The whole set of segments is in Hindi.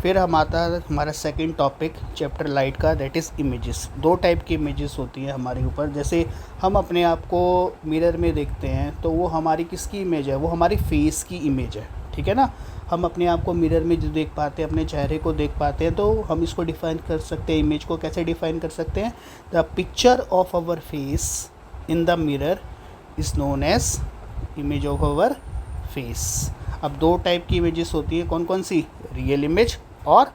फिर हम आता है हमारा सेकंड टॉपिक चैप्टर लाइट का, दैट इज़ इमेजेस। दो टाइप की इमेजेस होती हैं हमारे ऊपर। जैसे हम अपने आप को मिरर में देखते हैं तो वो हमारी किसकी इमेज है, वो हमारी फेस की इमेज है, ठीक है ना। हम अपने आप को मिरर में जो देख पाते हैं, अपने चेहरे को देख पाते हैं, तो हम इसको डिफ़ाइन कर सकते हैं। इमेज को कैसे डिफ़ाइन कर सकते हैं, the picture of our face in the mirror is known as image of our face. अब दो टाइप की इमेजेस होती है, कौन कौन सी, रियल इमेज और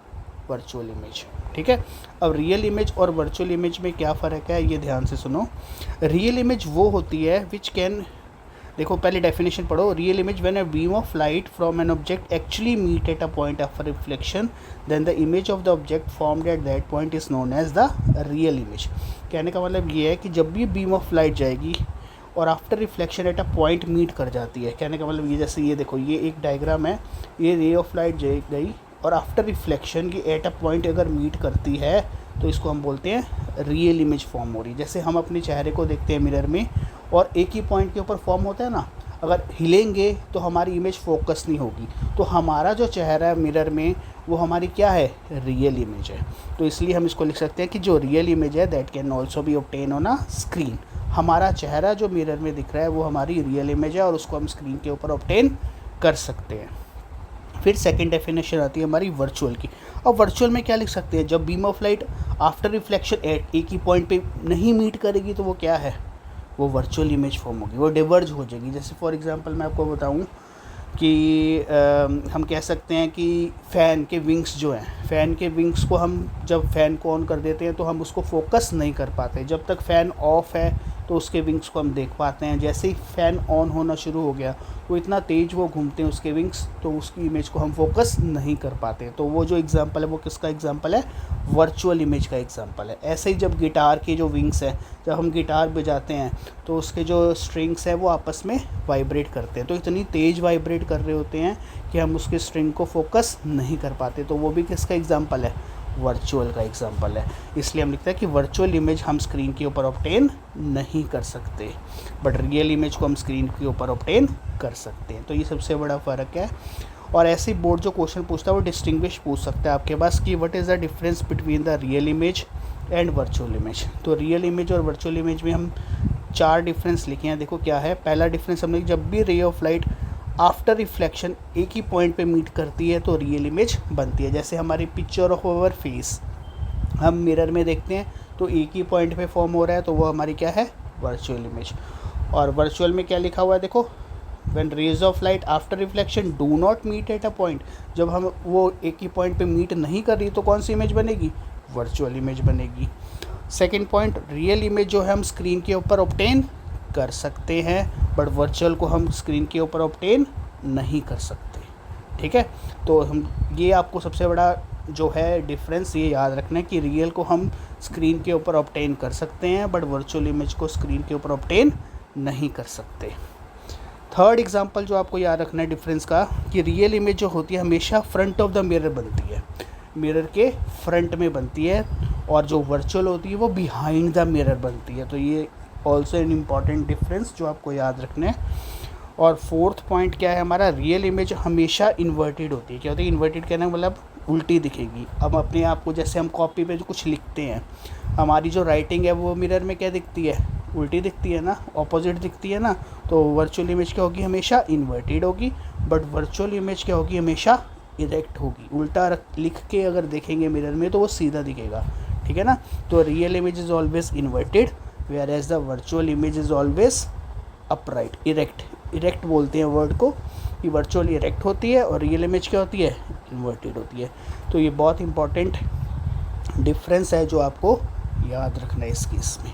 वर्चुअल इमेज, ठीक है। अब रियल इमेज और वर्चुअल इमेज में क्या फ़र्क है, ये ध्यान से सुनो। रियल इमेज वो होती है विच कैन, देखो पहले डेफिनेशन पढ़ो। Real image when a beam of light from an object actually meet at a point of reflection then the image of the object formed at that point is known as the real image. कहने का मतलब ये है कि जब भी बीम ऑफ लाइट जाएगी और after reflection at a point meet कर जाती है, कहने का मतलब ये, जैसे ये देखो, ये एक डायग्राम है, ये रे ऑफ लाइट गई और आफ्टर रिफ्लेक्शन की एट अ पॉइंट अगर मीट करती है तो इसको हम बोलते हैं रियल इमेज फॉर्म हो रही है। जैसे हम अपने चेहरे को देखते हैं मिरर में और एक ही पॉइंट के ऊपर फॉर्म होता है ना, अगर हिलेंगे तो हमारी इमेज फोकस नहीं होगी, तो हमारा जो चेहरा है मिरर में वो हमारी क्या है, रियल इमेज है। तो इसलिए हम इसको लिख सकते हैं कि जो रियल इमेज है that can also be obtain on a screen. हमारा चेहरा जो मिरर में दिख रहा है वो हमारी रियल इमेज है और उसको हम स्क्रीन के ऊपर ऑब्टेन कर सकते हैं। फिर सेकंड डेफिनेशन आती है हमारी वर्चुअल की। अब वर्चुअल में क्या लिख सकते हैं, जब beam of light after reflection eight एक ही पॉइंट पे नहीं मीट करेगी तो वो क्या है, वो वर्चुअल इमेज फॉर्म होगी, वो डिवर्ज हो जाएगी। जैसे फॉर एग्जांपल मैं आपको बताऊं कि हम कह सकते हैं कि फ़ैन के विंग्स जो हैं, फ़ैन के विंग्स को हम जब फ़ैन को ऑन कर देते हैं तो हम उसको फोकस नहीं कर पाते। जब तक फ़ैन ऑफ है तो उसके विंग्स को हम देख पाते हैं। जैसे ही फ़ैन ऑन होना शुरू हो गया वो इतना तेज़ वो घूमते हैं उसके विंग्स, तो उसकी इमेज को हम फोकस नहीं कर पाते। तो वो जो एग्जांपल है वो किसका एग्जांपल है, वर्चुअल इमेज का एग्जांपल है। ऐसे ही जब गिटार के जो विंग्स हैं, जब हम गिटार बजाते हैं तो उसके जो स्ट्रिंग्स हैं वो आपस में वाइब्रेट करते हैं, तो इतनी तेज़ वाइब्रेट कर रहे होते हैं कि हम उसके स्ट्रिंग को फोकस नहीं कर पाते। तो वो भी किसका एग्जांपल है, वर्चुअल का एग्जांपल है। इसलिए हम लिखते हैं कि वर्चुअल इमेज हम स्क्रीन के ऊपर ऑब्टेन नहीं कर सकते, बट रियल इमेज को हम स्क्रीन के ऊपर ऑब्टेन कर सकते हैं। तो ये सबसे बड़ा फ़र्क है। और ऐसे बोर्ड जो क्वेश्चन पूछता है वो डिस्टिंग्विश पूछ सकता है आपके पास कि what is the difference between the real image and virtual image. तो रियल इमेज और वर्चुअल इमेज में हम 4 डिफरेंस लिखे हैं। देखो क्या है, पहला डिफरेंस हमने, जब भी ray of light after reflection एक ही पॉइंट पे मीट करती है तो रियल इमेज बनती है। जैसे हमारी पिक्चर ऑफ आवर फेस, हम मिरर में देखते हैं तो एक ही पॉइंट पे फॉर्म हो रहा है, तो वो हमारी क्या है, वर्चुअल इमेज। और वर्चुअल में क्या लिखा हुआ है, देखो, when rays of light after reflection do not meet at a point, जब हम वो एक ही पॉइंट पे मीट नहीं कर रही तो कौन सी इमेज बनेगी, वर्चुअल इमेज बनेगी। सेकेंड पॉइंट, रियल इमेज जो है हम स्क्रीन के ऊपर ऑब्टेन कर सकते हैं, बट वर्चुअल को हम स्क्रीन के ऊपर ऑब्टेन नहीं कर सकते, ठीक है। तो हम, ये आपको सबसे बड़ा जो है डिफरेंस ये याद रखना है कि रियल को हम स्क्रीन के ऊपर ऑब्टेन कर सकते हैं, बट वर्चुअल इमेज को स्क्रीन के ऊपर ऑब्टेन नहीं कर सकते। थर्ड एग्जांपल जो आपको याद रखना है डिफरेंस का, कि रियल इमेज जो होती है हमेशा फ्रंट ऑफ द मिरर बनती है, मिरर के फ्रंट में बनती है, और जो वर्चुअल होती है वो बिहाइंड द मिरर बनती है। तो ये ऑल्सो एन इम्पॉर्टेंट डिफरेंस जो आपको याद रखना है। और फोर्थ पॉइंट क्या है हमारा, रियल इमेज हमेशा इन्वर्टेड होती है। क्या होती है इन्वर्टेड, कहने का मतलब उल्टी दिखेगी। अब अपने आप को, जैसे हम कॉपी पे जो कुछ लिखते हैं, हमारी जो राइटिंग है वो मिरर में क्या दिखती है, उल्टी दिखती है ना, ऑपोजिट दिखती है ना। तो वर्चुअल इमेज क्या होगी, हमेशा इन्वर्टेड होगी, बट वर्चुअल इमेज क्या होगी, हमेशा इरेक्ट होगी। उल्टा लिख के अगर देखेंगे मिरर में तो वो सीधा दिखेगा, ठीक है ना। तो real image is always inverted whereas the virtual image is always upright, erect. Erect बोलते हैं वर्ड को, कि वर्चुअल इरेक्ट होती है और रियल इमेज क्या होती है, इन्वर्टेड होती है। तो ये बहुत इंपॉर्टेंट डिफरेंस है जो आपको याद रखना है इस केस में।